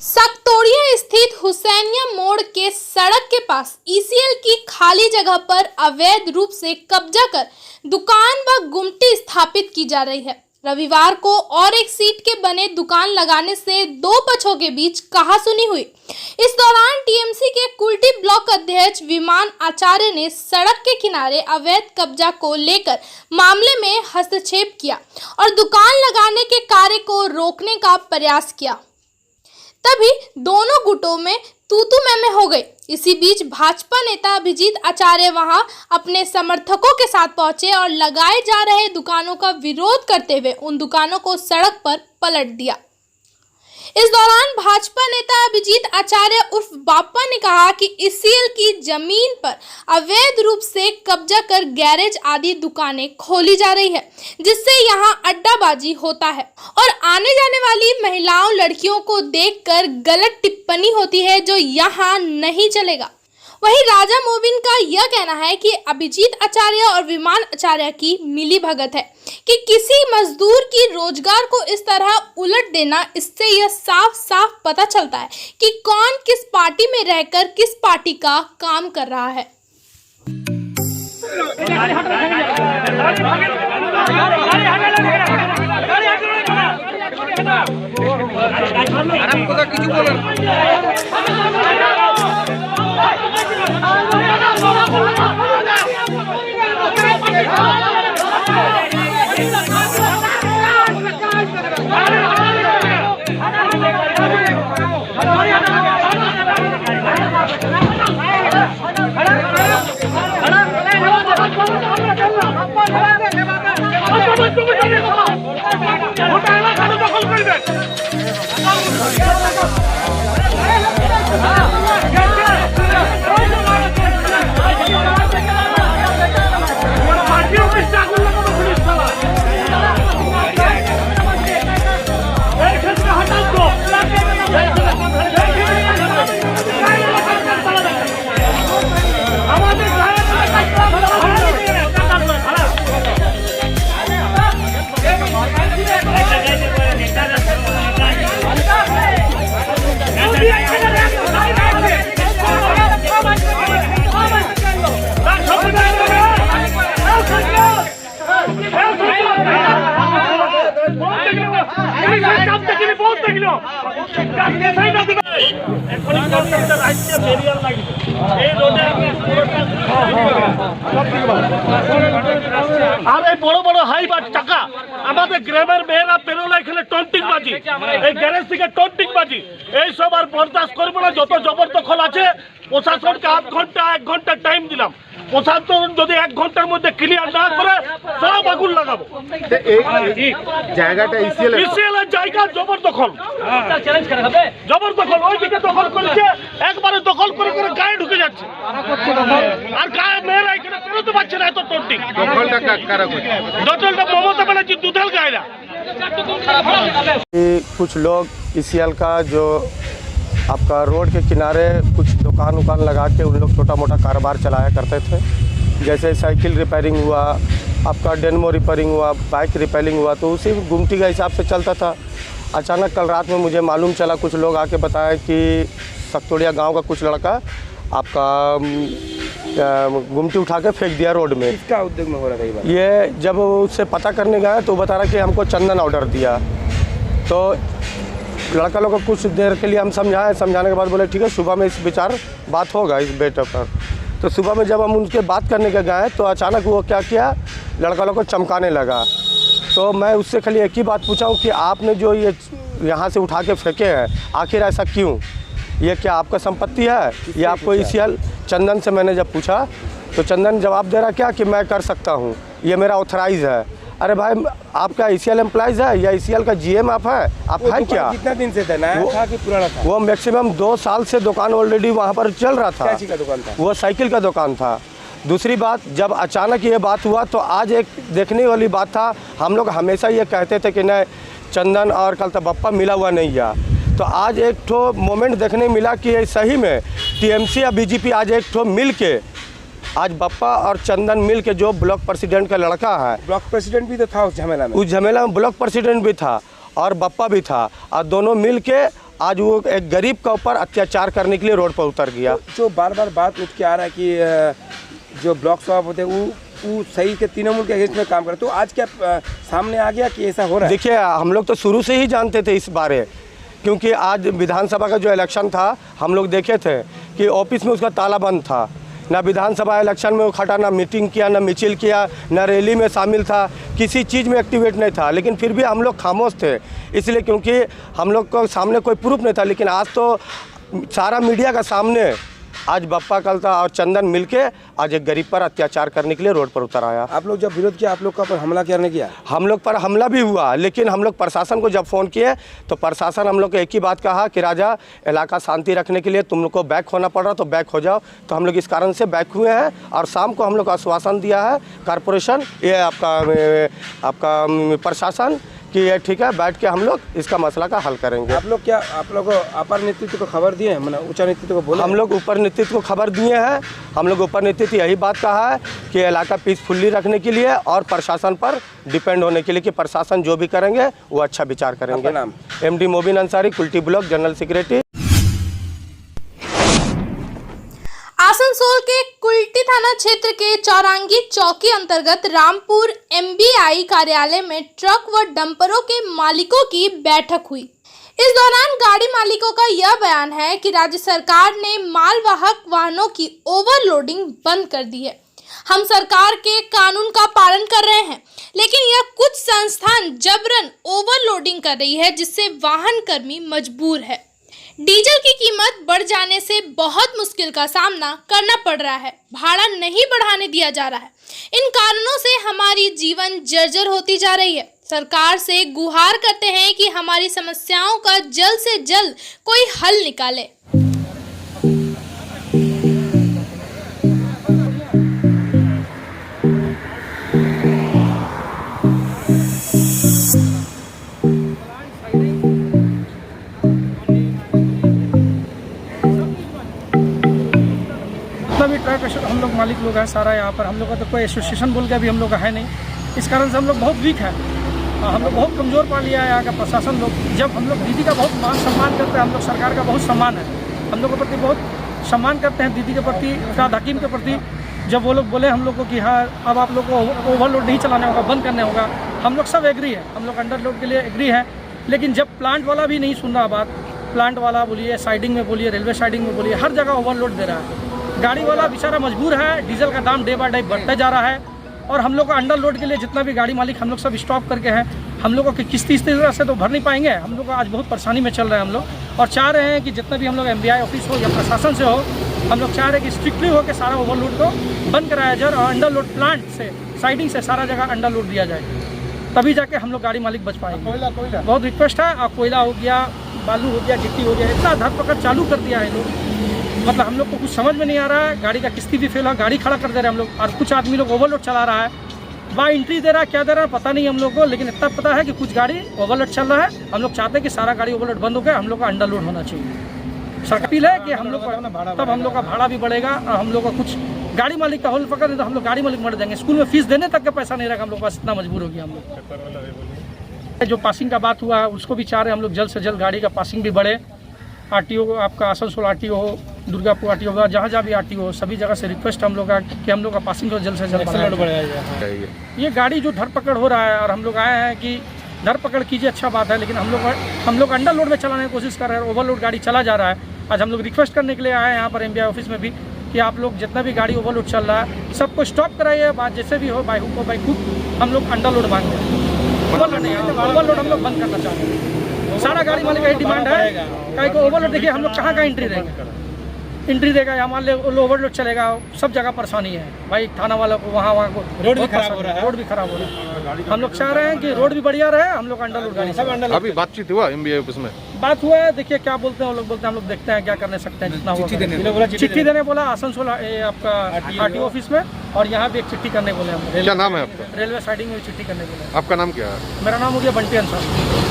सकतोड़िया स्थित हुसैनिया मोड़ के सड़क के पास ईसीएल की खाली जगह पर अवैध रूप से कब्जा कर दुकान व गुमटी स्थापित की जा रही है। रविवार को और एक सीट के बने दुकान लगाने से दो पक्षों के बीच कहासुनी हुई। इस दौरान टीएमसी के कुल्टी ब्लॉक अध्यक्ष विमान आचार्य ने सड़क के किनारे अवैध कब्जा को लेकर मामले में हस्तक्षेप किया और दुकान लगाने के कार्य को रोकने का प्रयास किया। तभी दोनों गुटों में तू मैं हो गई। इसी बीच भाजपा नेता अभिजीत आचार्य वहां अपने समर्थकों के साथ पहुंचे और लगाए जा रहे दुकानों का विरोध करते हुए उन दुकानों को सड़क पर पलट दिया। इस दौरान भाजपा नेता अभिजीत आचार्य उर्फ बाप्पा ने कहा कि ईसीएल की जमीन पर अवैध रूप से कब्जा कर गैरेज आदि दुकानें खोली जा रही है, जिससे यहां अड्डाबाजी होता है और आने जाने वाली महिलाओं लड़कियों को देखकर गलत टिप्पणी होती है, जो यहां नहीं चलेगा। वहीं राजा मोबिन का यह कहना है कि अभिजीत आचार्य और विमान आचार्य की मिली भगत है कि किसी मजदूर की रोजगार को इस तरह उलट देना, इससे यह साफ साफ पता चलता है कि कौन किस पार्टी में रहकर किस पार्टी का काम कर रहा है। আর এই বড় বড় হাইবার টাকা আমাদের গ্রামের মেয়েরা পেরোলে এখানে টন্টিং বাজি, এই গ্যারেজ থেকে টন্টিং বাজি, এইসব আর বরদাস্ত করবো না। যত জবরদখল আছে প্রশাসনকে আধ ঘন্টা 1 ঘন্টা টাইম দিলাম, প্রশাসন যদি 1 ঘন্টার মধ্যে ক্লিয়ার না করে সব আগুন লাগাবো। জায়গাটা ইসিএল এর জায়গা জবরদখল, জবরদখল ওইদিকে দখল করেছে, একবারে দখল করে করে গায়ে ঢুকে যাচ্ছে আর গায়ে মেয়েরা এখানে বেরোতে পারছে না। এত টন্টিং দখলটা কারা করছে? দখলটা মমতা ব্যানার্জি দুধাল গায়রা। कुछ लोग ईसीएल का जो आपका रोड के किनारे कुछ दुकान लगा के उन लोग छोटा मोटा कारोबार चलाया करते थे। जैसे साइकिल रिपेयरिंग हुआ, आपका डेनमो रिपेयरिंग हुआ, बाइक रिपेयरिंग हुआ, तो उसी गुमटी के हिसाब से चलता था। अचानक कल रात में मुझे मालूम चला, कुछ लोग आके बताया कि सकतोड़िया गांव का कुछ लड़का आपका गुमटी उठा के फेंक दिया रोड में। किसका उद्योग में हो रहा था ये जब उससे पता करने गया तो बता रहा कि हमको चंदन ऑर्डर दिया। तो लड़का लोग को कुछ देर के लिए हम समझाने के बाद बोले ठीक है, सुबह में इस विचार बात होगा इस बेटे पर। तो सुबह में जब हम उनके बात करने के गए तो अचानक वो क्या किया, लड़का लोग को चमकाने लगा। तो मैं उससे खाली एक ही बात पूछा हूँ कि आपने जो ये यहाँ से उठा के फेंके हैं, आखिर ऐसा क्यों? ये क्या आपका संपत्ति है या आपको ईसीएल? चंदन से मैंने जब पूछा तो चंदन जवाब दे रहा क्या कि मैं कर सकता हूँ, ये मेरा ऑथराइज है। अरे भाई, आपका ईसीएल एम्प्लॉइज है या ईसीएल का जीएम आप है? आप है क्या? कितना दिन से था? नया था कि पुराना था? वो मैक्सिमम 2 साल से दुकान ऑलरेडी वहाँ पर चल रहा था। क्या चीज़ का दुकान था? वो साइकिल का दुकान था। दूसरी बात, जब अचानक ये बात हुआ तो आज एक देखने वाली बात था। हम लोग हमेशा ये कहते थे कि नहीं, चंदन और कल तक बप्पा मिला हुआ नहीं गया। तो आज एक ठो मोमेंट देखने मिला कि सही में टीएमसी या बीजेपी आज एक ठो मिल के, आज बप्पा और चंदन मिल के, जो ब्लॉक प्रेसिडेंट का लड़का है, ब्लॉक प्रेसिडेंट भी तो था उस झमेला में। उस झमेला में ब्लॉक प्रेसिडेंट भी था और बप्पा भी था, और दोनों मिल के आज वो एक गरीब के ऊपर अत्याचार करने के लिए रोड पर उतर गया। जो बार बार बात उठ के आ रहा है कि जो ब्लॉक सभापति हैं वो सही के तृणमूल के अगेंस्ट में काम करे, तो आज क्या सामने आ गया कि ऐसा हो रहा है? देखिए, हम लोग तो शुरू से ही जानते थे इस बारे, क्योंकि आज विधानसभा का जो इलेक्शन था हम लोग देखे थे कि ऑफिस में उसका ताला बंद था। ना विधानसभा इलेक्शन में वो खड़ा, ना मीटिंग किया, ना मिचिल किया, ना रैली में शामिल था, किसी चीज़ में एक्टिवेट नहीं था। लेकिन फिर भी हम लोग खामोश थे, इसलिए क्योंकि हम लोग को सामने कोई प्रूफ नहीं था। लेकिन आज तो सारा मीडिया का सामने आज बप्पा कलता और चंदन मिलके आज एक गरीब पर अत्याचार करने के लिए रोड पर उतर आया। आप लोग जब विरोध किया, आप लोग का पर हमला करने किया? हम लोग पर हमला भी हुआ, लेकिन हम लोग प्रशासन को जब फ़ोन किए तो प्रशासन हम लोग को एक ही बात कहा कि राजा, इलाका शांति रखने के लिए तुम लोग को बैक होना पड़ रहा तो बैक हो जाओ। तो हम लोग इस कारण से बैक हुए हैं और शाम को हम लोग को आश्वासन दिया है कॉरपोरेशन, ये आपका प्रशासन, कि ये ठीक है, बैठ के हम लोग इसका मसला का हल करेंगे। आप लोग क्या, आप लोग अपर नेतृत्व को खबर दिए हैं, मतलब उच्च नेतृत्व को बोला? हम लोग ऊपर नेतृत्व को खबर दिए हैं। हम लोग ऊपर नेतृत्व यही बात कहा है कि इलाका पीसफुल्ली रखने के लिए और प्रशासन पर डिपेंड होने के लिए कि प्रशासन जो भी करेंगे वो अच्छा विचार करेंगे। आपका नाम? MD Mobin Ansari, Kulti block general secretary. Asansol के कुल्टी थाना क्षेत्र के चौरंगी चौकी अंतर्गत रामपुर MBI कार्यालय में ट्रक व डंपरों के मालिकों की बैठक हुई। इस दौरान गाड़ी मालिकों का यह बयान है कि राज्य सरकार ने मालवाहक वाहनों की ओवरलोडिंग बंद कर दी है। हम सरकार के कानून का पालन कर रहे हैं, लेकिन यह कुछ संस्थान जबरन ओवरलोडिंग कर रही है, जिससे वाहन कर्मी मजबूर है। डीजल की कीमत बढ़ जाने से बहुत मुश्किल का सामना करना पड़ रहा है। भाड़ा नहीं बढ़ाने दिया जा रहा है। इन कारणों से हमारी जीवन जर्जर होती जा रही है। सरकार से गुहार करते हैं कि हमारी समस्याओं का जल्द से जल्द कोई हल निकाले। भी ट्रक हम लोग मालिक लोग हैं सारा यहाँ पर। हम लोग का तो कोई एसोसिएशन बोल के अभी हम लोग का है नहीं, इस कारण से हम लोग बहुत वीक हैं। हम लोग बहुत कमज़ोर पा लिया है यहाँ का प्रशासन लोग। जब हम लोग दीदी का बहुत मान सम्मान करते हैं, हम लोग सरकार का बहुत सम्मान है, हम लोग के प्रति बहुत सम्मान करते हैं, दीदी के प्रति, राज हकीम के प्रति। जब वो लोग बोले हम लोग को कि हाँ अब आप लोग को ओवरलोड नहीं चलाने होगा, बंद करने होगा, हम लोग सब एग्री है, हम लोग अंडरलोड के लिए एग्री है। लेकिन जब प्लांट वाला भी नहीं सुन रहा बात, प्लांट वाला बोलिए, साइडिंग में बोलिए, रेलवे साइडिंग में बोलिए, हर जगह ओवरलोड दे रहा है। गाड़ी वाला बेचारा मजबूर है, डीजल का दाम डे बाय डे बढ़ता जा रहा है और हम लोग को अंडर लोड के लिए जितना भी गाड़ी मालिक हम लोग सब स्टॉप करके हैं। हम लोगों की किस्ती इस तरह से तो भर नहीं पाएंगे। हम लोग आज बहुत परेशानी में चल रहे हैं हम लोग, और चाह रहे हैं कि जितना भी हम लोग MBI ऑफिस हो या प्रशासन से हो, हम लोग चाह रहे हैं कि स्ट्रिक्टली हो के सारा ओवरलोड को बंद कराया जाए और अंडर लोड प्लांट से, साइडिंग से सारा जगह अंडर लोड दिया जाए, तभी जाके हम लोग गाड़ी मालिक बच पाएंगे। बहुत रिक्वेस्ट है। और कोयला हो गया, बालू हो गया, गिट्टी हो गया, इतना धरपकड़ चालू कर दिया है लोग, मतलब हम लोग को कुछ समझ में नहीं आ रहा है। गाड़ी का किस्ती भी फेल है, गाड़ी खड़ा कर दे रहे हैं हम लोग, और कुछ आदमी लोग ओवरलोड चला रहा है, बाय एंट्री दे रहा है, क्या दे रहा है पता नहीं हम लोग को, लेकिन इतना पता है कि कुछ गाड़ी ओवरलोड चल रहा है। हम लोग चाहते हैं कि सारा गाड़ी ओवरलोड बंद हो गया, हम लोग का अंडरलोड होना चाहिए। सरकार अपील है कि हम लोग तब हम लोग का भाड़ा भी बढ़ेगा और हम लोग का कुछ गाड़ी मालिक का होल पकड़ नहीं तो हम लोग गाड़ी मालिक मर जाएंगे। स्कूल में फीस देने तक का पैसा नहीं रहेगा हम लोग पास, इतना मजबूर हो गया हम लोग। जो पासिंग का बात हुआ है उसको भी चाह रहे हैं हम लोग जल्द से जल्द गाड़ी का पासिंग भी बढ़े। RTO आपका आसनसोल RTO हो, दुर्गापुर RTO होगा, जहाँ जहाँ भी RTO हो, सभी जगह से रिक्वेस्ट हम लोग का कि हम लोग का पासिंग को जल्द से जल्द बढ़ाया जाए। ये गाड़ी जो धरपकड़ हो रहा है और हम लोग आए हैं कि धरपकड़ कीजिए, अच्छा बात है, लेकिन हम लोग अंडर लोड में चलाने की कोशिश कर रहे हैं, ओवरलोड गाड़ी चला जा रहा है। आज हम लोग रिक्वेस्ट करने के लिए आए हैं यहाँ पर MBI ऑफिस में भी कि आप लोग जितना भी गाड़ी ओवरलोड चल रहा है सबको स्टॉप कराइए, बात जैसे भी हो, बाई हुक को बाई हुक हम लोग अंडर लोड मांग रहे हैं। ओवरलोड हम लोग बंद करना चाहते हैं। सारा गाड़ी मालिक का ही डिमांड है, कहीं को ओवरलोड देखिए हम लोग कहाँ एंट्री देंगे, एंट्री देगा या मान लो ओवरलोड चलेगा, सब जगह परेशानी है भाई। थाना वालों को वहाँ को रोड भी खराब हो रहा है, रोड भी खराब हो रहा है। हम लोग चाह रहे हैं कि रोड भी बढ़िया रहे, हम लोग अंडर लोड गाड़ी सब। अभी बातचीत हुआ MBI ऑफिस में? बात हुआ है, देखिए क्या बोलते हैं वो लोग, बोलते हैं हम लोग देखते हैं क्या करने सकते हैं, जितना हुआ चिट्ठी देने बोला आसनसोल आपका RTO ऑफिस में, और यहाँ भी एक चिट्ठी करने बोले हम। क्या नाम है आपका? रेलवे साइडिंग में चिट्ठी करने बोले। आपका नाम क्या है? मेरा नाम हो गया बंटी अंसारी।